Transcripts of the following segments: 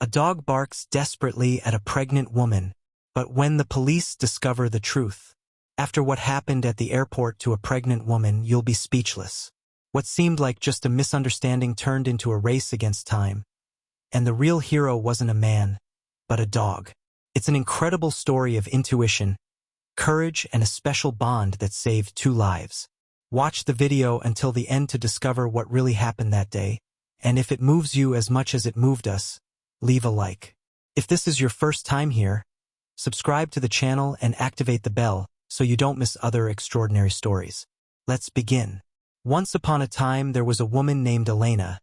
A dog barks desperately at a pregnant woman, but when the police discover the truth, after what happened at the airport to a pregnant woman, you'll be speechless. What seemed like just a misunderstanding turned into a race against time, and the real hero wasn't a man, but a dog. It's an incredible story of intuition, courage, and a special bond that saved 2 lives. Watch the video until the end to discover what really happened that day, and if it moves you as much as it moved us, leave a like. If this is your first time here, subscribe to the channel and activate the bell so you don't miss other extraordinary stories. Let's begin. Once upon a time, there was a woman named Elena,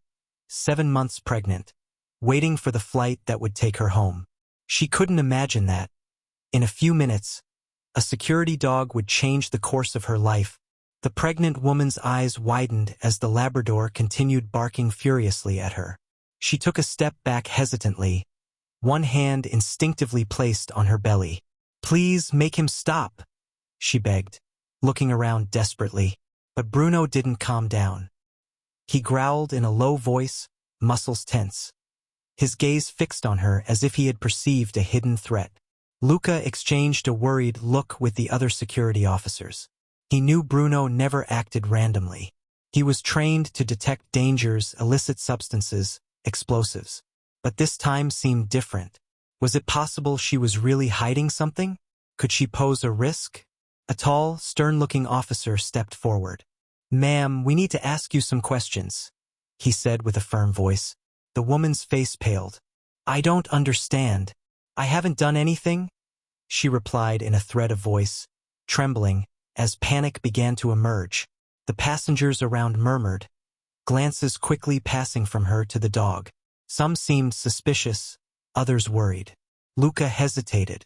7 months pregnant, waiting for the flight that would take her home. She couldn't imagine that, in a few minutes, a security dog would change the course of her life. The pregnant woman's eyes widened as the Labrador continued barking furiously at her. She took a step back hesitantly, one hand instinctively placed on her belly. "Please make him stop," she begged, looking around desperately. But Bruno didn't calm down. He growled in a low voice, muscles tense, his gaze fixed on her as if he had perceived a hidden threat. Luca exchanged a worried look with the other security officers. He knew Bruno never acted randomly. He was trained to detect dangers, illicit substances, explosives. But this time seemed different. Was it possible she was really hiding something? Could she pose a risk? A tall, stern-looking officer stepped forward. "Ma'am, we need to ask you some questions," he said with a firm voice. The woman's face paled. "I don't understand. I haven't done anything," she replied in a thread of voice, trembling, as panic began to emerge. The passengers around murmured, glances quickly passing from her to the dog. Some seemed suspicious, others worried. Luca hesitated.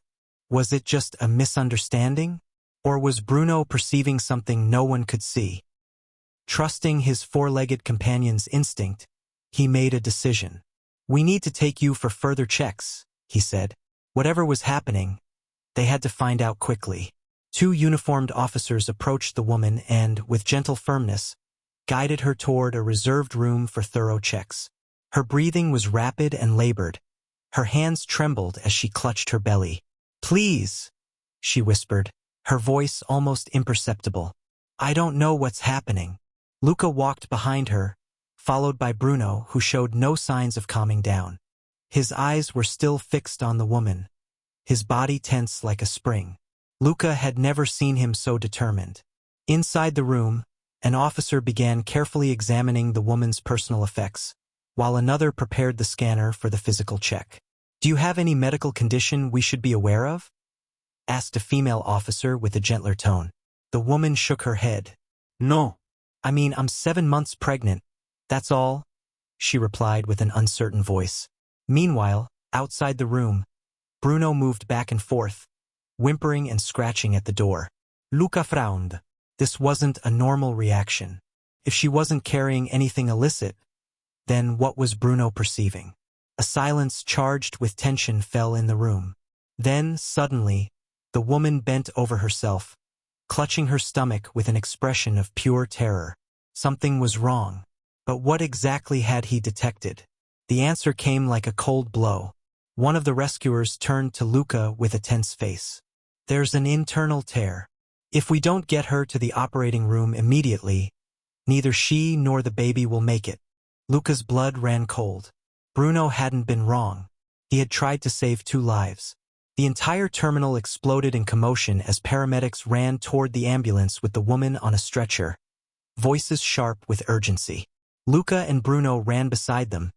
Was it just a misunderstanding? Or was Bruno perceiving something no one could see? Trusting his 4-legged companion's instinct, he made a decision. "We need to take you for further checks," he said. Whatever was happening, they had to find out quickly. 2 uniformed officers approached the woman and, with gentle firmness, guided her toward a reserved room for thorough checks. Her breathing was rapid and labored. Her hands trembled as she clutched her belly. "Please," she whispered, her voice almost imperceptible. "I don't know what's happening." Luca walked behind her, followed by Bruno, who showed no signs of calming down. His eyes were still fixed on the woman, his body tense like a spring. Luca had never seen him so determined. Inside the room, an officer began carefully examining the woman's personal effects, while another prepared the scanner for the physical check. "Do you have any medical condition we should be aware of?" asked a female officer with a gentler tone. The woman shook her head. "No. I'm 7 months pregnant, that's all," she replied with an uncertain voice. Meanwhile, outside the room, Bruno moved back and forth, whimpering and scratching at the door. Luca frowned. This wasn't a normal reaction. If she wasn't carrying anything illicit, then what was Bruno perceiving? A silence charged with tension fell in the room. Then, suddenly, the woman bent over herself, clutching her stomach with an expression of pure terror. Something was wrong. But what exactly had he detected? The answer came like a cold blow. One of the rescuers turned to Luca with a tense face. "There's an internal tear. If we don't get her to the operating room immediately, neither she nor the baby will make it." Luca's blood ran cold. Bruno hadn't been wrong. He had tried to save 2 lives. The entire terminal exploded in commotion as paramedics ran toward the ambulance with the woman on a stretcher, voices sharp with urgency. Luca and Bruno ran beside them,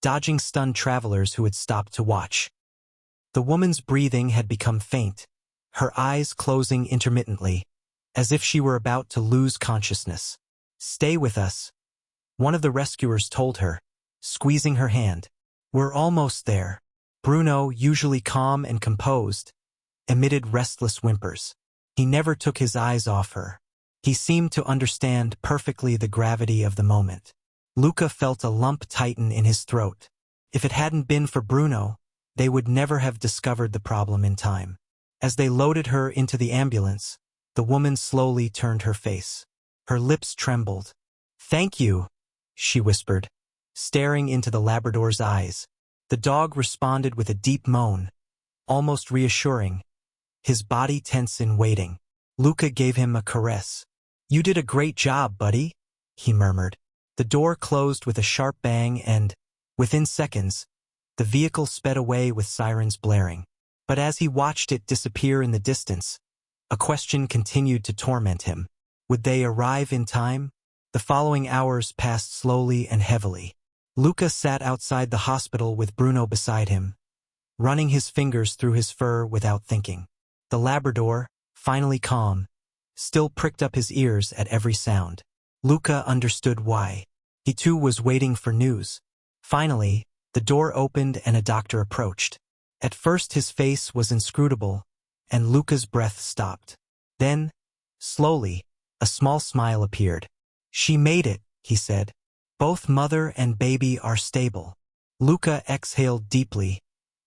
dodging stunned travelers who had stopped to watch. The woman's breathing had become faint, her eyes closing intermittently, as if she were about to lose consciousness. "Stay with us," one of the rescuers told her, squeezing her hand. "We're almost there." Bruno, usually calm and composed, emitted restless whimpers. He never took his eyes off her. He seemed to understand perfectly the gravity of the moment. Luca felt a lump tighten in his throat. If it hadn't been for Bruno, they would never have discovered the problem in time. As they loaded her into the ambulance, the woman slowly turned her face. Her lips trembled. "Thank you," she whispered, staring into the Labrador's eyes. The dog responded with a deep moan, almost reassuring, his body tense in waiting. Luca gave him a caress. "You did a great job, buddy," he murmured. The door closed with a sharp bang and, within seconds, the vehicle sped away with sirens blaring. But as he watched it disappear in the distance, a question continued to torment him. Would they arrive in time? The following hours passed slowly and heavily. Luca sat outside the hospital with Bruno beside him, running his fingers through his fur without thinking. The Labrador, finally calm, still pricked up his ears at every sound. Luca understood why. He too was waiting for news. Finally, the door opened and a doctor approached. At first his face was inscrutable, and Luca's breath stopped. Then, slowly, a small smile appeared. "She made it," he said. "Both mother and baby are stable." Luca exhaled deeply,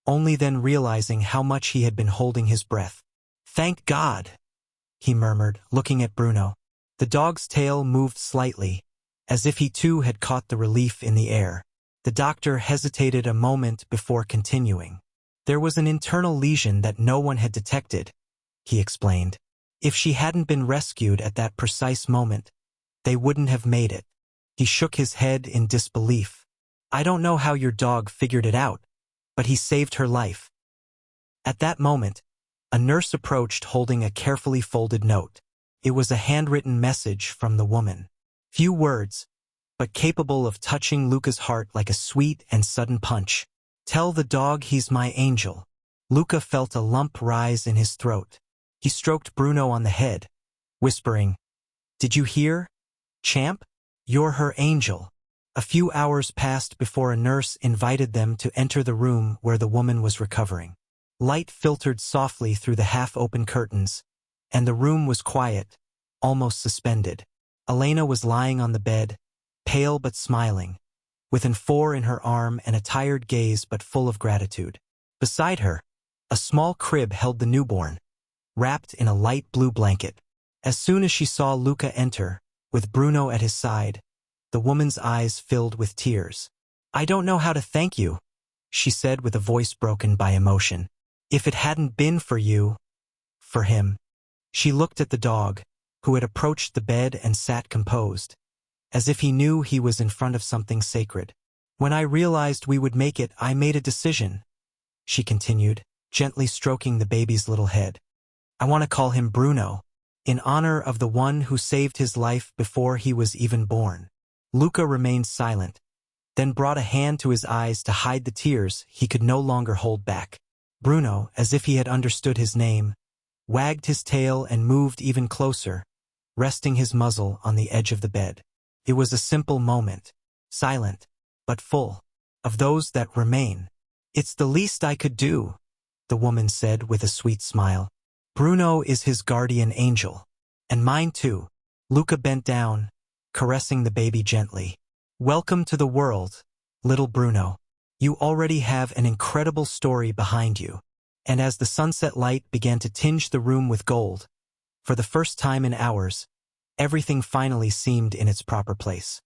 only then realizing how much he had been holding his breath. "Thank God," he murmured, looking at Bruno. The dog's tail moved slightly, as if he too had caught the relief in the air. The doctor hesitated a moment before continuing. "There was an internal lesion that no one had detected," he explained. "If she hadn't been rescued at that precise moment, they wouldn't have made it." He shook his head in disbelief. "I don't know how your dog figured it out, but he saved her life." At that moment, a nurse approached holding a carefully folded note. It was a handwritten message from the woman. Few words, but capable of touching Luca's heart like a sweet and sudden punch. "Tell the dog he's my angel." Luca felt a lump rise in his throat. He stroked Bruno on the head, whispering, "Did you hear, champ? You're her angel." A few hours passed before a nurse invited them to enter the room where the woman was recovering. Light filtered softly through the half-open curtains, and the room was quiet, almost suspended. Elena was lying on the bed, pale but smiling, with an amphora in her arm and a tired gaze but full of gratitude. Beside her, a small crib held the newborn, wrapped in a light blue blanket. As soon as she saw Luca enter, with Bruno at his side, the woman's eyes filled with tears. "I don't know how to thank you," she said with a voice broken by emotion. "If it hadn't been for you, for him." She looked at the dog, who had approached the bed and sat composed, as if he knew he was in front of something sacred. "When I realized we would make it, I made a decision," she continued, gently stroking the baby's little head. "I want to call him Bruno, in honor of the one who saved his life before he was even born." Luca remained silent, then brought a hand to his eyes to hide the tears he could no longer hold back. Bruno, as if he had understood his name, wagged his tail and moved even closer, resting his muzzle on the edge of the bed. It was a simple moment, silent, but full of those that remain. "It's the least I could do," the woman said with a sweet smile. "Bruno is his guardian angel. And mine too." Luca bent down, caressing the baby gently. "Welcome to the world, little Bruno. You already have an incredible story behind you." And as the sunset light began to tinge the room with gold, for the first time in hours, everything finally seemed in its proper place.